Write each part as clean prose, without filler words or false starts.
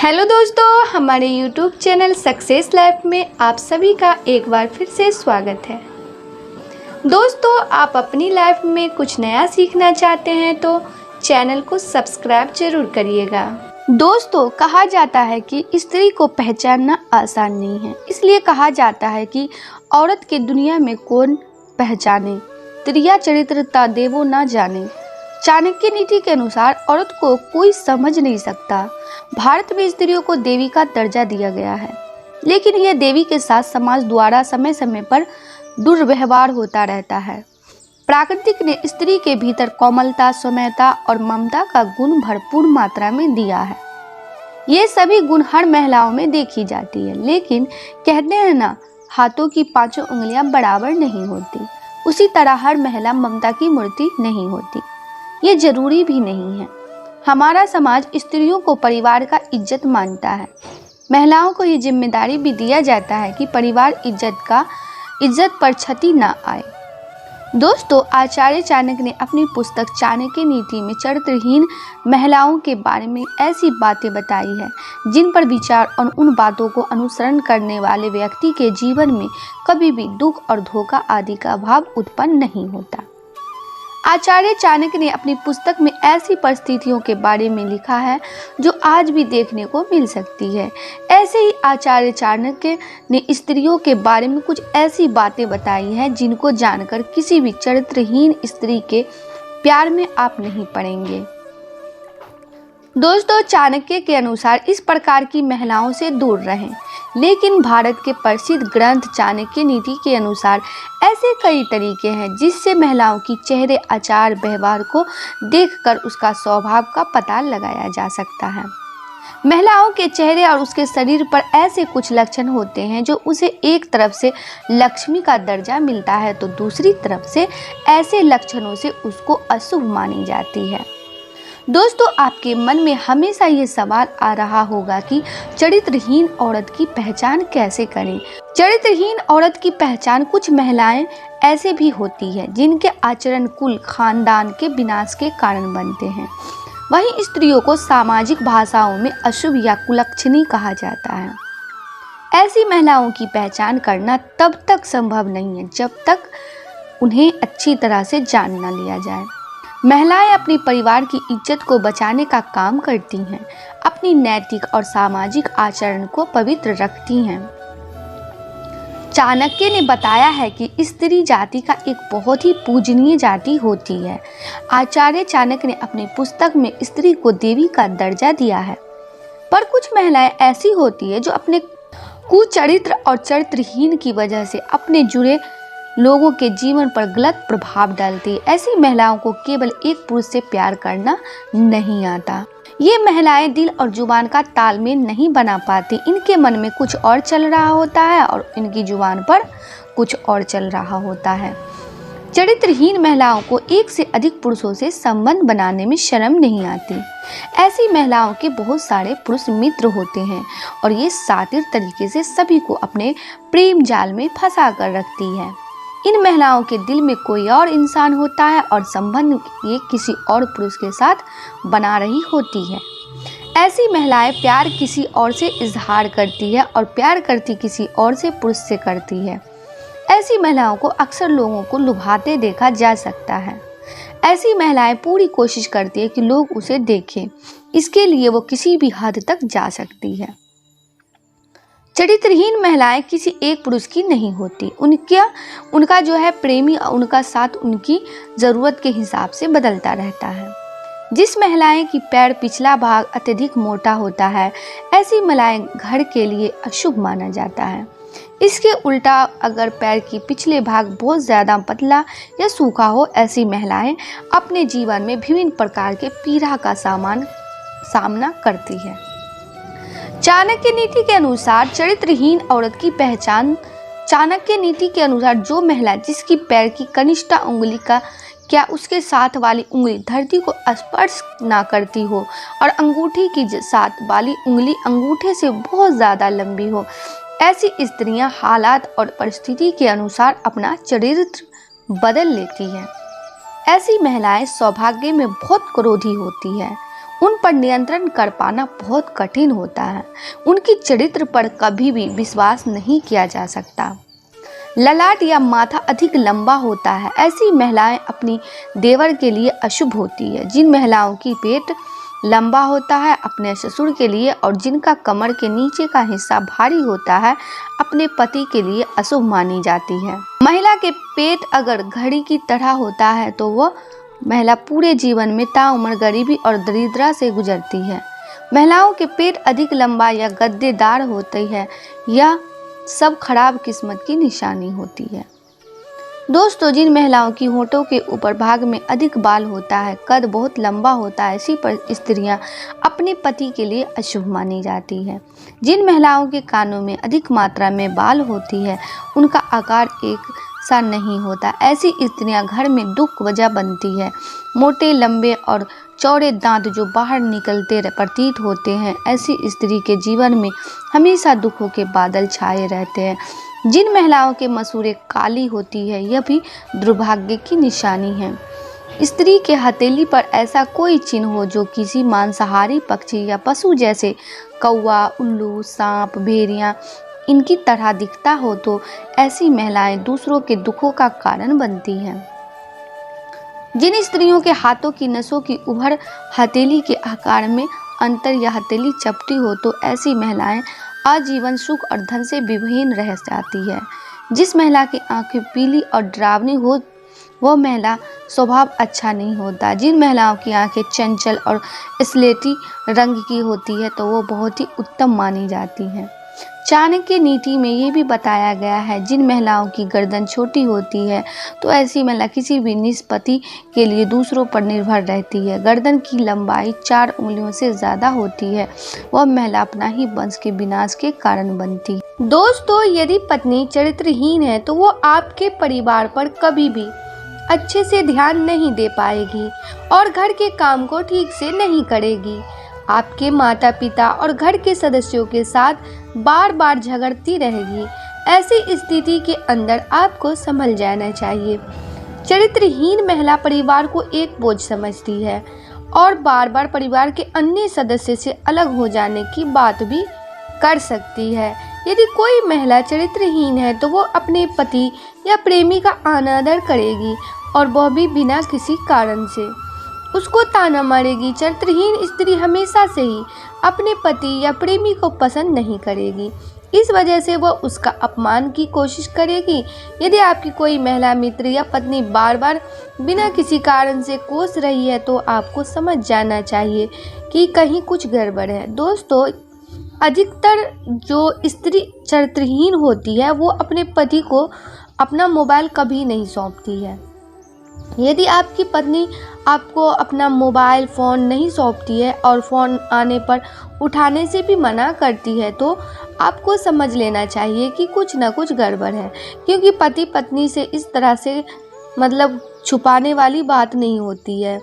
Hello दोस्तों, हमारे YouTube channel success life में आप सभी का एक बार फिर से स्वागत है। दोस्तों, आप अपनी लाइफ में कुछ नया सीखना चाहते हैं तो चैनल को सब्सक्राइब जरूर करिएगा। दोस्तों, कहा जाता है कि स्त्री को पहचानना आसान नहीं है, इसलिए कहा जाता है कि औरत की दुनिया में कौन पहचाने, त्रिया चरित्रता देवो ना जाने। चाणक्य नीति के अनुसार औरत को कोई समझ नहीं सकता। भारत में स्त्रियों को देवी का दर्जा दिया गया है, लेकिन यह देवी के साथ समाज द्वारा समय समय पर दुर्व्यवहार होता रहता है। प्राकृतिक ने स्त्री के भीतर कोमलता, सौम्यता और ममता का गुण भरपूर मात्रा में दिया है। ये सभी गुण हर महिलाओं में देखी जाती है, लेकिन कहते हैं ना, हाथों की पांचों उंगलियां बराबर नहीं होती। उसी तरह हर महिला ममता की मूर्ति नहीं होती, ये जरूरी भी नहीं है। हमारा समाज स्त्रियों को परिवार का इज्जत मानता है। महिलाओं को ये जिम्मेदारी भी दिया जाता है कि परिवार इज्जत पर क्षति न आए। दोस्तों, आचार्य चाणक्य ने अपनी पुस्तक चाणक्य नीति में चरित्रहीन महिलाओं के बारे में ऐसी बातें बताई है जिन पर विचार और उन बातों को अनुसरण करने वाले व्यक्ति के जीवन में कभी भी दुख और धोखा आदि का भाव उत्पन्न नहीं होता। आचार्य चाणक्य ने अपनी पुस्तक में ऐसी परिस्थितियों के बारे में लिखा है जो आज भी देखने को मिल सकती है। ऐसे ही आचार्य चाणक्य ने स्त्रियों के बारे में कुछ ऐसी बातें बताई हैं जिनको जानकर किसी भी चरित्रहीन स्त्री के प्यार में आप नहीं पड़ेंगे। दोस्तों, चाणक्य के अनुसार इस प्रकार की महिलाओं से दूर रहें, लेकिन भारत के प्रसिद्ध ग्रंथ चाणक्य नीति के अनुसार ऐसे कई तरीके हैं जिससे महिलाओं की चेहरे, आचार, व्यवहार को देखकर उसका स्वभाव का पता लगाया जा सकता है। महिलाओं के चेहरे और उसके शरीर पर ऐसे कुछ लक्षण होते हैं जो उसे एक तरफ से लक्ष्मी का दर्जा मिलता है तो दूसरी तरफ से ऐसे लक्षणों से उसको अशुभ मानी जाती है। दोस्तों, आपके मन में हमेशा ये सवाल आ रहा होगा कि चरित्रहीन औरत की पहचान कैसे करें। चरित्रहीन औरत की पहचान कुछ महिलाएं ऐसे भी होती है जिनके आचरण कुल खानदान के विनाश के कारण बनते हैं। वहीं स्त्रियों को सामाजिक भाषाओं में अशुभ या कुलक्षणी कहा जाता है। ऐसी महिलाओं की पहचान करना तब तक संभव नहीं है जब तक उन्हें अच्छी तरह से जान न लिया जाए। महिलाएं अपनी परिवार की इज्जत को बचाने का काम करती हैं, अपनी नैतिक और सामाजिक आचरण को पवित्र रखती हैं। चाणक्य ने बताया है कि स्त्री जाति का एक बहुत ही पूजनीय जाति होती है। आचार्य चाणक्य ने अपनी पुस्तक में स्त्री को देवी का दर्जा दिया है, पर कुछ महिलाएं ऐसी होती है जो अपने कुचरित्र और चरित्रहीन की वजह से अपने जुड़े लोगों के जीवन पर गलत प्रभाव डालती है। ऐसी महिलाओं को केवल एक पुरुष से प्यार करना नहीं आता। ये महिलाएं दिल और जुबान का तालमेल नहीं बना पाती। इनके मन में कुछ और चल रहा होता है और इनकी जुबान पर कुछ और चल रहा होता है। चरित्रहीन महिलाओं को एक से अधिक पुरुषों से संबंध बनाने में शर्म नहीं आती। ऐसी महिलाओं के बहुत सारे पुरुष मित्र होते हैं और ये शातिर तरीके से सभी को अपने प्रेम जाल में फंसा कर रखती है। इन महिलाओं के दिल में कोई और इंसान होता है और संबंध ये किसी और पुरुष के साथ बना रही होती है। ऐसी महिलाएं प्यार किसी और से इजहार करती है और प्यार करती किसी और से पुरुष से करती है। ऐसी महिलाओं को अक्सर लोगों को लुभाते देखा जा सकता है। ऐसी महिलाएं पूरी कोशिश करती है कि लोग उसे देखें, इसके लिए वो किसी भी हद तक जा सकती है। चरित्रहीन महिलाएं किसी एक पुरुष की नहीं होती। उनका जो है प्रेमी उनका साथ उनकी ज़रूरत के हिसाब से बदलता रहता है। जिस महिलाएं की पैर पिछला भाग अत्यधिक मोटा होता है, ऐसी महिलाएं घर के लिए अशुभ माना जाता है। इसके उल्टा अगर पैर की पिछले भाग बहुत ज़्यादा पतला या सूखा हो, ऐसी महिलाएं अपने जीवन में विभिन्न प्रकार के पीड़ा का सामना करती है। चाणक्य नीति के अनुसार चरित्रहीन औरत की पहचान। चाणक्य नीति के अनुसार जो महिला जिसकी पैर की कनिष्ठ उंगली का क्या उसके साथ वाली उंगली धरती को स्पर्श ना करती हो और अंगूठी की साथ वाली उंगली अंगूठे से बहुत ज़्यादा लंबी हो, ऐसी स्त्रियां हालात और परिस्थिति के अनुसार अपना चरित्र बदल लेती हैं। ऐसी महिलाएं सौभाग्य में बहुत क्रोधी होती है। उन पर नियंत्रण कर पाना बहुत कठिन होता है। उनकी चरित्र पर कभी भी विश्वास नहीं किया जा सकता। ललाट या माथा अधिक लंबा होता है, ऐसी महिलाएं अपनी देवर के लिए अशुभ होती है। जिन महिलाओं की पेट लंबा होता है अपने ससुर के लिए, और जिनका कमर के नीचे का हिस्सा भारी होता है अपने पति के लिए अशुभ मानी जाती है। महिला के पेट अगर घड़ी की तरह होता है तो वह महिला पूरे जीवन में ताउम्र गरीबी और दरिद्रता से गुजरती है। महिलाओं के पेट अधिक लंबा या गद्देदार होती है, यह सब खराब किस्मत की निशानी होती है। दोस्तों, जिन महिलाओं की होंठों के ऊपर भाग में अधिक बाल होता है, कद बहुत लंबा होता है, ऐसी पर स्त्रियां अपने पति के लिए अशुभ मानी जाती है। जिन महिलाओं के कानों में अधिक मात्रा में बाल होती है, उनका आकार एक सा नहीं होता, ऐसी स्त्रियां घर में दुख वजह बनती है। मोटे लंबे और चौड़े दांत जो बाहर निकलते प्रतीत होते हैं, ऐसी स्त्री के जीवन में हमेशा दुखों के बादल छाए रहते हैं। जिन महिलाओं के मसूड़े काली होती है, यह भी दुर्भाग्य की निशानी है। स्त्री के हथेली पर ऐसा कोई चिन्ह हो जो किसी मांसाहारी पक्षी या पशु जैसे कौवा, उल्लू, सांप, भेड़िया इनकी तरह दिखता हो तो ऐसी महिलाएं दूसरों के दुखों का कारण बनती हैं। जिन स्त्रियों के हाथों की नसों की उभर हथेली के आकार में अंतर या हथेली चपटी हो तो ऐसी महिलाएं आजीवन सुख और धन से विहीन रह जाती है। जिस महिला की आंखें पीली और डरावनी हो वह महिला स्वभाव अच्छा नहीं होता। जिन महिलाओं की आंखें चंचल और स्लेटी रंग की होती है तो वो बहुत ही उत्तम मानी जाती हैं। चाणक्य नीति में ये भी बताया गया है, जिन महिलाओं की गर्दन छोटी होती है तो ऐसी महिला किसी भी निष्पत्ति के लिए दूसरों पर निर्भर रहती है। गर्दन की लंबाई 4 उंगलियों से ज़्यादा होती है, वह महिला अपना ही वंश के विनाश के कारण बनती है। दोस्तों, यदि पत्नी चरित्रहीन है तो वो आपके परिवार पर कभी भी अच्छे से ध्यान नहीं दे पाएगी और घर के काम को ठीक से नहीं करेगी। आपके माता पिता और घर के सदस्यों के साथ बार बार झगड़ती रहेगी। ऐसी स्थिति के अंदर आपको संभल जाना चाहिए। चरित्रहीन महिला परिवार को एक बोझ समझती है और बार बार परिवार के अन्य सदस्य से अलग हो जाने की बात भी कर सकती है। यदि कोई महिला चरित्रहीन है तो वो अपने पति या प्रेमी का अनादर करेगी और वह भी बिना किसी कारण से उसको ताना मारेगी। चरित्रहीन स्त्री हमेशा से ही अपने पति या प्रेमी को पसंद नहीं करेगी, इस वजह से वह उसका अपमान की कोशिश करेगी। यदि आपकी कोई महिला मित्र या पत्नी बार बार बिना किसी कारण से कोस रही है तो आपको समझ जाना चाहिए कि कहीं कुछ गड़बड़ है। दोस्तों, अधिकतर जो स्त्री चरित्रहीन होती है वो अपने पति को अपना मोबाइल कभी नहीं सौंपती है। यदि आपकी पत्नी आपको अपना मोबाइल फ़ोन नहीं सौंपती है और फ़ोन आने पर उठाने से भी मना करती है तो आपको समझ लेना चाहिए कि कुछ ना कुछ गड़बड़ है, क्योंकि पति पत्नी से इस तरह से छुपाने वाली बात नहीं होती है,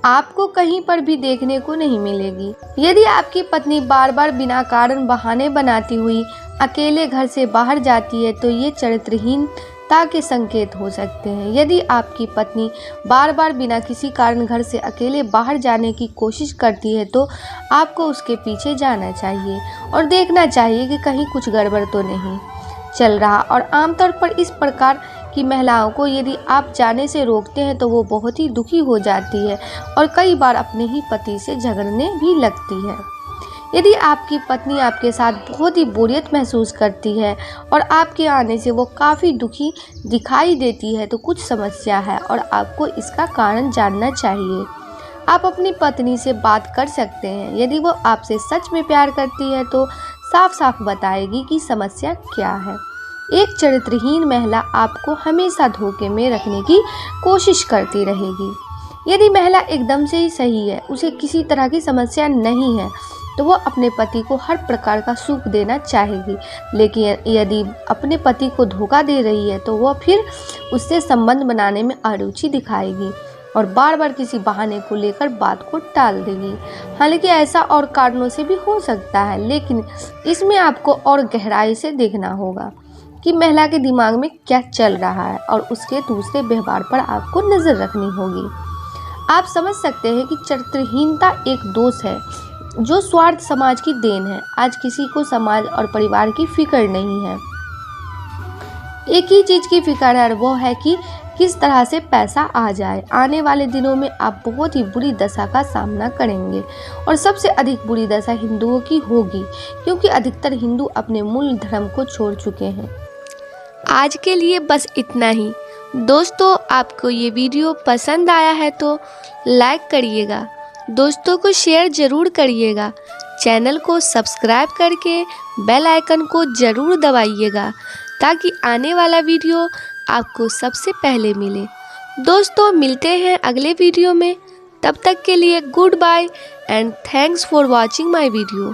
आपको कहीं पर भी देखने को नहीं मिलेगी। यदि आपकी पत्नी बार बार बिना कारण बहाने बनाती हुई अकेले घर से बाहर जाती है तो ये चरित्रहीनता के संकेत हो सकते हैं। यदि आपकी पत्नी बार बार बिना किसी कारण घर से अकेले बाहर जाने की कोशिश करती है तो आपको उसके पीछे जाना चाहिए और देखना चाहिए कि कहीं कुछ गड़बड़ तो नहीं चल रहा। और आमतौर पर इस प्रकार की महिलाओं को यदि आप जाने से रोकते हैं तो वो बहुत ही दुखी हो जाती है और कई बार अपने ही पति से झगड़ने भी लगती है। यदि आपकी पत्नी आपके साथ बहुत ही बोरियत महसूस करती है और आपके आने से वो काफ़ी दुखी दिखाई देती है तो कुछ समस्या है और आपको इसका कारण जानना चाहिए। आप अपनी पत्नी से बात कर सकते हैं। यदि वो आपसे सच में प्यार करती है तो साफ साफ बताएगी कि समस्या क्या है। एक चरित्रहीन महिला आपको हमेशा धोखे में रखने की कोशिश करती रहेगी। यदि महिला एकदम से ही सही है, उसे किसी तरह की समस्या नहीं है, तो वो अपने पति को हर प्रकार का सुख देना चाहेगी। लेकिन यदि अपने पति को धोखा दे रही है तो वह फिर उससे संबंध बनाने में अरुचि दिखाएगी और बार बार किसी बहाने को लेकर बात को टाल देगी। हालांकि ऐसा और कारणों से भी हो सकता है, लेकिन इसमें आपको और गहराई से देखना होगा कि महिला के दिमाग में क्या चल रहा है और उसके दूसरे व्यवहार पर आपको नज़र रखनी होगी। आप समझ सकते हैं कि चरित्रहीनता एक दोष है जो स्वार्थ समाज की देन है। आज किसी को समाज और परिवार की फिक्र नहीं है, एक ही चीज़ की फिक्र है, वो है कि किस तरह से पैसा आ जाए। आने वाले दिनों में आप बहुत ही बुरी दशा का सामना करेंगे और सबसे अधिक बुरी दशा हिंदुओं की होगी, क्योंकि अधिकतर हिंदू अपने मूल धर्म को छोड़ चुके हैं। आज के लिए बस इतना ही। दोस्तों, आपको ये वीडियो पसंद आया है तो लाइक करिएगा, दोस्तों को शेयर ज़रूर करिएगा, चैनल को सब्सक्राइब करके बेल आइकन को ज़रूर दबाइएगा ताकि आने वाला वीडियो आपको सबसे पहले मिले। दोस्तों, मिलते हैं अगले वीडियो में, तब तक के लिए goodbye and thanks for watching my video.